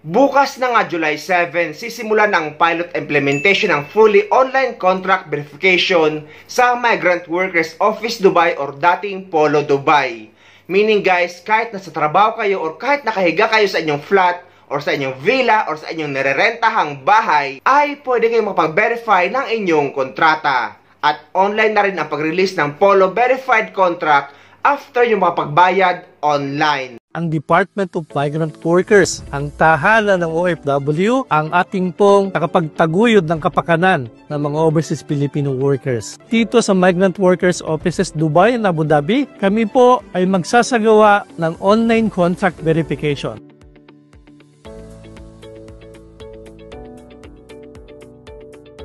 Bukas na nga July 7, sisimulan ang pilot implementation ng fully online contract verification sa Migrant Workers Office Dubai or dating Polo Dubai. Meaning guys, kahit nasa trabaho kayo or kahit nakahiga kayo sa inyong flat or sa inyong villa or sa inyong nirerentahang bahay, ay pwede kayong makapag-verify ng inyong kontrata. At online na rin ang pag-release ng Polo Verified Contract after yung makapagbayad online. Ang Department of Migrant Workers, ang tahanan ng OFW, ang ating pong nakapagtaguyod ng kapakanan ng mga overseas Filipino workers. Dito sa Migrant Workers Offices Dubai and Abu Dhabi, kami po ay magsasagawa ng online contract verification.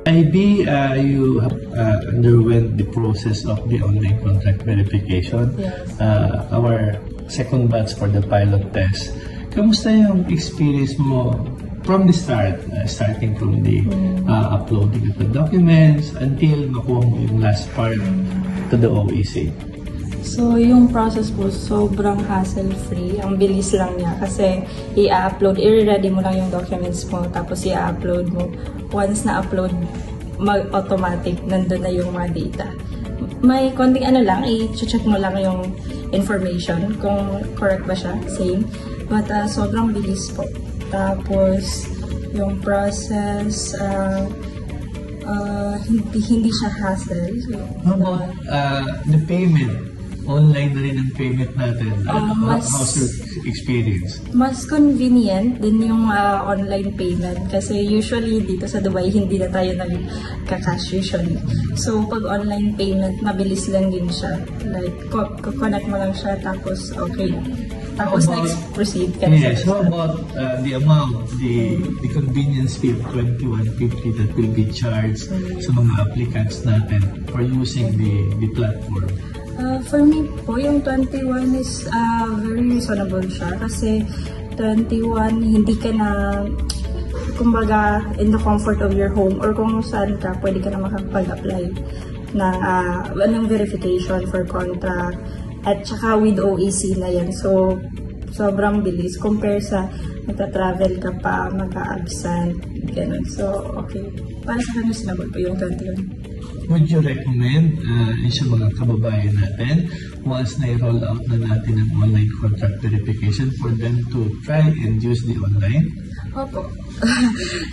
IB, you have underwent the process of the online contract verification. Yes. Our second batch for the pilot test. Kamusta yung experience mo from the start, starting from the uploading of the documents until makuha mo yung last part to the OEC? So, yung process po, sobrang hassle-free. Ang bilis lang niya kasi i-upload, i-ready mo lang yung documents mo, tapos i-upload mo. Once na-upload, mag-automatic, nandun na yung mga data. May konting ano lang, i-check mo lang yung information, kung correct ba siya, same. But sobrang bilis po. Tapos, yung process, hindi siya hassle. So, how about the payment? Online na rin ang payment natin. How's your experience? Mas convenient din yung online payment kasi usually dito sa Dubai hindi na tayo nagka-cash usually. So pag online payment, mabilis lang din siya. Like, connect mo lang siya tapos okay. Tapos next proceed ka na. Yes, how about the amount, the convenience fee of 21.50 that will be charged sa mga applicants natin for using the platform? For me po, yung 21 is very reasonable siya kasi 21, hindi ka na, kumbaga, in the comfort of your home or kung saan ka, pwede ka na makapag-apply ng verification for contract at saka with OEC na yan. So, sobrang bilis compare sa magta-travel ka pa, mag-absent, ganun. So, okay. Para sa kanya, sinagot po yung 21. Would you recommend sa mga kababayan natin once na-roll out na natin ang online contract verification for them to try and use the online? Opo.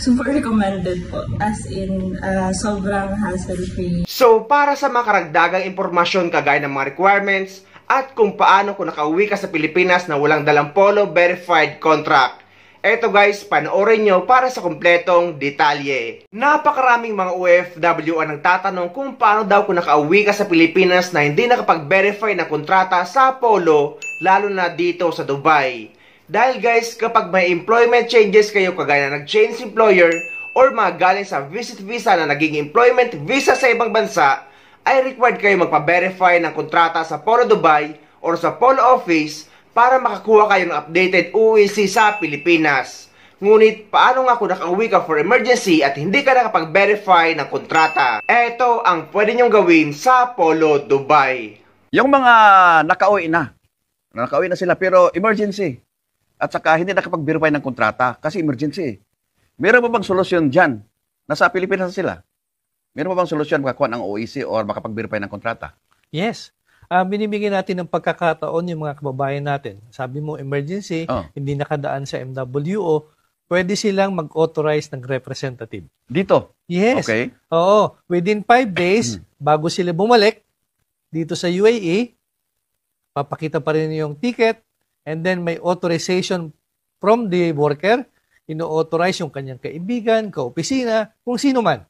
Super recommended po. As in, sobrang hassle-free. So, para sa mga karagdagang impormasyon kagaya ng mga requirements at kung paano kung nakauwi ka sa Pilipinas na walang dalang Polo Verified Contract, eto guys, panoorin nyo para sa kumpletong detalye. Napakaraming mga OFW ang nagtatanong kung paano daw kung nakauwi ka sa Pilipinas na hindi nakapag-verify ng kontrata sa Polo, lalo na dito sa Dubai. Dahil guys, kapag may employment changes kayo kagaya na nag-change employer or mga galing sa visit visa na naging employment visa sa ibang bansa, ay required kayo magpa-verify ng kontrata sa Polo Dubai or sa Polo Office para makakuha kayo ng updated OEC sa Pilipinas. Ngunit, paano nga kung nakauwi ka for emergency at hindi ka nakapag-verify ng kontrata? Ito ang pwede nyong gawin sa Polo Dubai. Yung mga nakauwi na sila pero emergency at saka hindi nakapag-verify ng kontrata kasi emergency. Meron ba bang solusyon dyan? Nasa Pilipinas sila. Meron ba bang solusyon makakuha ng OEC or makapag-verify ng kontrata? Yes. Binibigyan natin ng pagkakataon yung mga kababayan natin. Sabi mo, emergency, hindi nakadaan sa MWO, pwede silang mag-authorize ng representative. Dito? Yes. Okay. Oo. Within 5 days, bago sila bumalik dito sa UAE, papakita pa rin yung ticket, and then may authorization from the worker, ino-authorize yung kanyang kaibigan, kaopisina, kung sino man.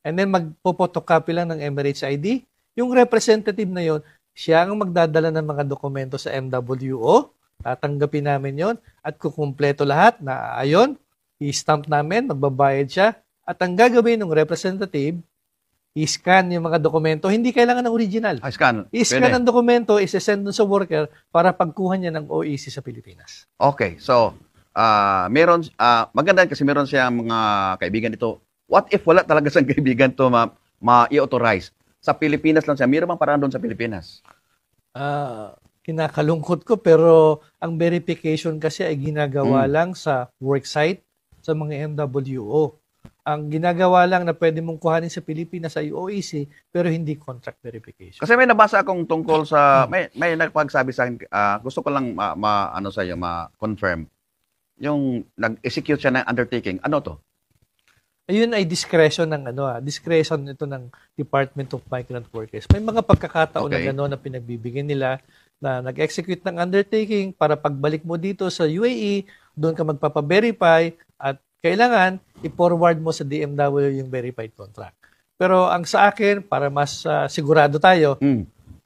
And then magpo-photocopy lang ng Emirates ID. Yung representative na yon, siya ang magdadala ng mga dokumento sa MWO, tatanggapin namin yon at kukumpleto lahat na ayon, i-stamp namin, magbabayad siya, at ang gagawin ng representative, i-scan yung mga dokumento, hindi kailangan ng original. Scan. I-scan ang dokumento, i-send dun sa worker para pagkuha niya ng OEC sa Pilipinas. Okay, so, meron, maganda kasi meron siyang mga kaibigan dito. What if wala talaga siyang kaibigan to ma-i-authorize? Sa Pilipinas lang siya. Mayroon bang paraan doon sa Pilipinas? kinakalungkot ko, pero ang verification kasi ay ginagawa lang sa worksite sa mga MWO. Ang ginagawa lang na pwede mong kuhanin sa Pilipinas sa OEC, pero hindi contract verification. Kasi may nabasa akong tungkol sa, may nagpagsabi sa akin, gusto ko lang ma-confirm. Yung nag-execute siya ng undertaking, ano to? Ayun ay discretion ng discretion ito ng Department of Migrant Workers. May mga pagkakataon na gano'n na pinagbibigyan nila na nag-execute ng undertaking para pagbalik mo dito sa UAE, doon ka magpapa-verify at kailangan i-forward mo sa DMW yung verified contract. Pero ang sa akin, para mas sigurado tayo,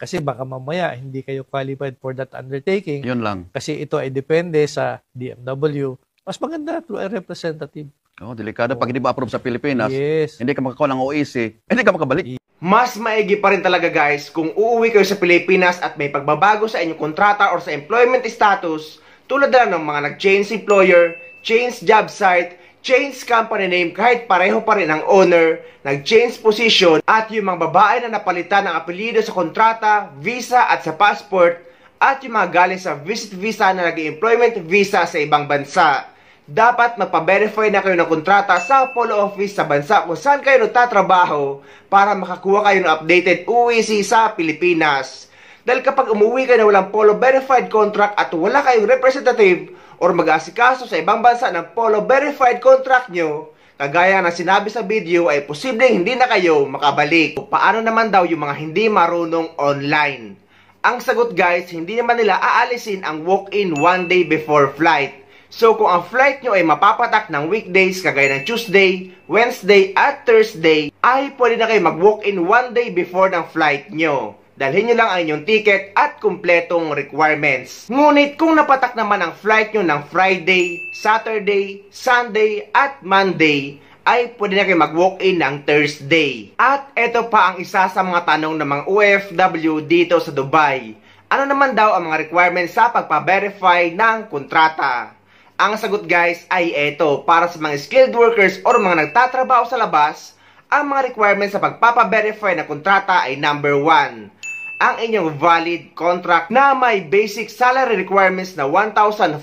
kasi baka mamaya hindi kayo qualified for that undertaking. Yun lang. Kasi ito ay depende sa DMW. Mas maganda through a representative. Delikado. Pag hindi ba approve sa Pilipinas, Yes. hindi ka makakuha ng OEC, hindi ka makabalik. Mas maigi pa rin talaga guys kung uuwi kayo sa Pilipinas at may pagbabago sa inyong kontrata or sa employment status tulad na ng mga nag-change employer, change job site, change company name kahit pareho pa rin ang owner, nag-change position at yung mga babae na napalitan ng apelyido sa kontrata, visa at sa passport at yung mga galing sa visit visa na nag-employment visa sa ibang bansa. Dapat magpa-verify na kayo ng kontrata sa Polo Office sa bansa kung saan kayo nagtatrabaho para makakuha kayo ng updated OEC sa Pilipinas. Dahil kapag umuwi kayo na walang Polo verified contract at wala kayong representative or mag-aasikaso sa ibang bansa ng Polo verified contract nyo, kagaya ng sinabi sa video ay posibleng hindi na kayo makabalik. O paano naman daw yung mga hindi marunong online? Ang sagot guys, hindi naman nila aalisin ang walk-in one day before flight. So kung ang flight nyo ay mapapatak ng weekdays kagaya ng Tuesday, Wednesday at Thursday, ay pwede na kayo mag-walk-in one day before ng flight nyo. Dalhin nyo lang ang inyong ticket at kumpletong requirements. Ngunit kung napatak naman ang flight nyo ng Friday, Saturday, Sunday at Monday, ay pwede na kayo mag-walk-in ng Thursday. At ito pa ang isa sa mga tanong ng mga OFW dito sa Dubai. Ano naman daw ang mga requirements sa pagpa-verify ng kontrata? Ang sagot guys ay ito, para sa mga skilled workers or mga nagtatrabaho sa labas, ang mga requirements sa pagpapa-verify ng kontrata ay number 1. Ang inyong valid contract na may basic salary requirements na 1,500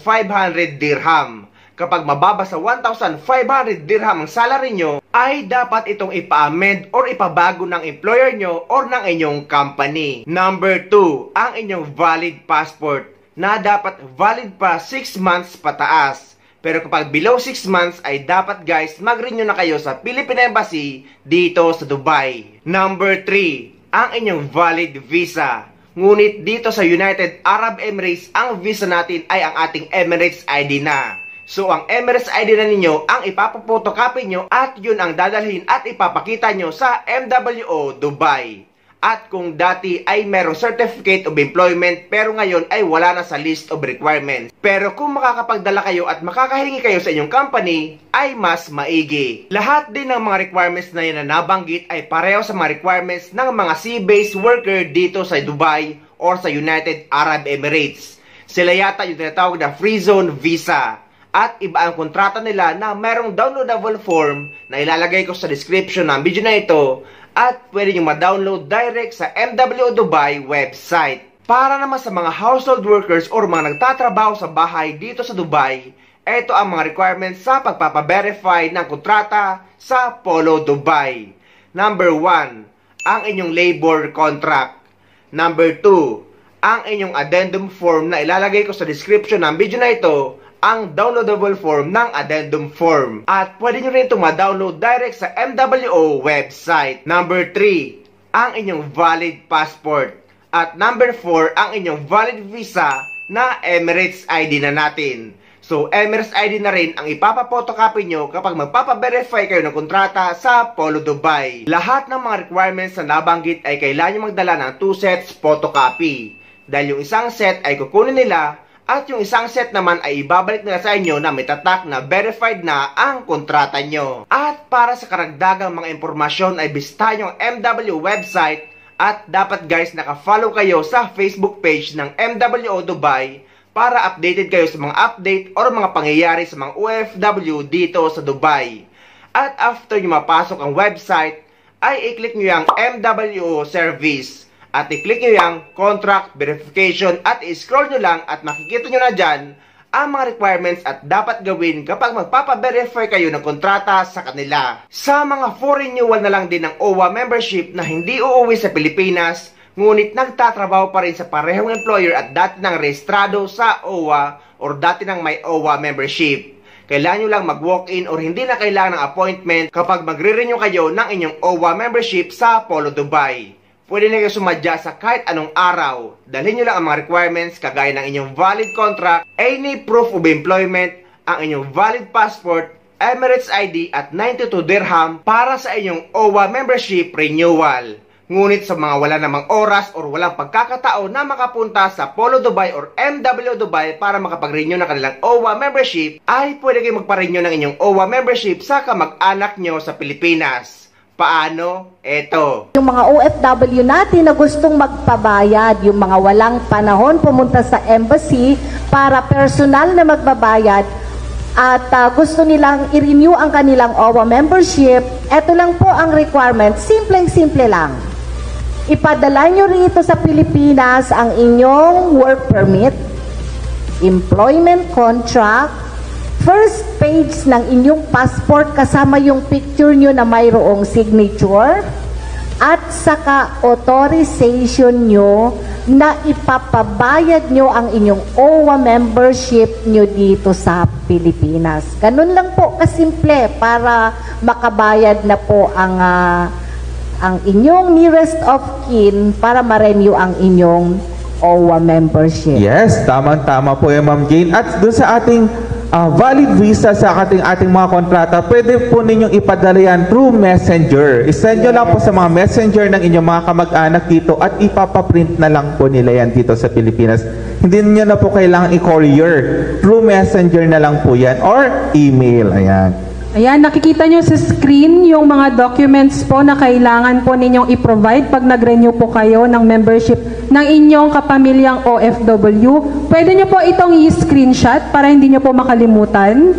dirham. Kapag mababa sa 1,500 dirham ang salary nyo, ay dapat itong ipa-amend or ipabago ng employer nyo or ng inyong company. Number 2, ang inyong valid passport na dapat valid pa 6 months pataas. Pero kapag below 6 months ay dapat guys mag-renew na kayo sa Philippine Embassy dito sa Dubai. Number 3, ang inyong valid visa. Ngunit dito sa United Arab Emirates, ang visa natin ay ang ating Emirates ID na. So ang Emirates ID na ninyo ang ipapapotocopy nyo at yun ang dadalhin at ipapakita nyo sa MWO Dubai. At kung dati ay merong certificate of employment pero ngayon ay wala na sa list of requirements. Pero kung makakapagdala kayo at makakahingi kayo sa inyong company, ay mas maigi. Lahat din ng mga requirements na yun na nabanggit ay pareho sa mga requirements ng mga sea-based worker dito sa Dubai or sa United Arab Emirates. Sila yata yung tinatawag na free zone visa. At iba ang kontrata nila na merong downloadable form na ilalagay ko sa description ng video na ito at pwede nyo ma-download direct sa MWO Dubai website. Para naman sa mga household workers or mga nagtatrabaho sa bahay dito sa Dubai, ito ang mga requirements sa pagpapa-verify ng kontrata sa Polo Dubai. Number 1, ang inyong labor contract. Number 2, ang inyong addendum form na ilalagay ko sa description ng video na ito, ang downloadable form ng addendum form. At pwede nyo rin ito ma-download direct sa MWO website. Number 3, ang inyong valid passport. At number 4, ang inyong valid visa na Emirates ID na natin. So Emirates ID na rin ang ipapapotocopy nyo kapag magpapa-verify kayo ng kontrata sa Polo Dubai. Lahat ng mga requirements na nabanggit ay kailangan nyo magdala ng 2 sets photocopy. Dahil yung isang set ay kukunin nila at yung isang set naman ay ibabalik nila sa inyo na may tatak na verified na ang kontrata nyo. At para sa karagdagang mga impormasyon ay bisitahin yung MWO website at dapat guys naka-follow kayo sa Facebook page ng MWO Dubai para updated kayo sa mga update or mga pangyayari sa mga OFW dito sa Dubai. At after nyo mapasok ang website, ay i-click nyo yung MWO service. At i-click nyo yung contract verification at i-scroll nyo lang at makikita nyo na dyan ang mga requirements at dapat gawin kapag magpapaverify kayo ng kontrata sa kanila. Sa mga for renewal na lang din ng OWA membership na hindi uuwi sa Pilipinas, ngunit nagtatrabaho pa rin sa parehong employer at dati nang rehistrado sa OWA or dati nang may OWA membership. Kailangan nyo lang mag-walk-in or hindi na kailangan ng appointment kapag magre-renew kayo ng inyong OWA membership sa Polo Dubai. Pwede na kayo sumadya sa kahit anong araw. Dalhin nyo lang ang mga requirements kagaya ng inyong valid contract, any proof of employment, ang inyong valid passport, Emirates ID at 92 dirham para sa inyong OWA membership renewal. Ngunit sa mga wala namang oras or walang pagkakataon na makapunta sa Polo Dubai or MW Dubai para makapag-renew ng kanilang OWA membership, ay pwede kayo magpa-renew ng inyong OWA membership sa kamag-anak nyo sa Pilipinas. Paano? Eto. Yung mga OFW natin na gustong magpabayad, yung mga walang panahon pumunta sa embassy para personal na magbabayad at gusto nilang i-renew ang kanilang OWA membership, eto lang po ang requirement, simpleng-simple lang. Ipadala nyo rito sa Pilipinas ang inyong work permit, employment contract, first page ng inyong passport kasama yung picture nyo na mayroong signature, at saka authorization nyo na ipapabayad nyo ang inyong OWA membership nyo dito sa Pilipinas. Ganun lang po kasimple para makabayad na po ang inyong nearest of kin para ma-renew ang inyong OWA membership. Yes, tama-tama po yung Ma'am Jane. At doon sa ating valid visa sa ating mga kontrata, pwede po ninyong ipadala yan through messenger. I-send nyo lang po sa mga messenger ng inyong mga kamag-anak dito at ipapaprint na lang po nila yan dito sa Pilipinas. Hindi nyo na po kailangan i-courier. Through messenger na lang po yan or email. Ayan. Ayan, nakikita nyo sa screen yung mga documents po na kailangan po ninyong i-provide pag nag-renew po kayo ng membership ng inyong kapamilyang OFW. Pwede nyo po itong i-screenshot para hindi nyo po makalimutan.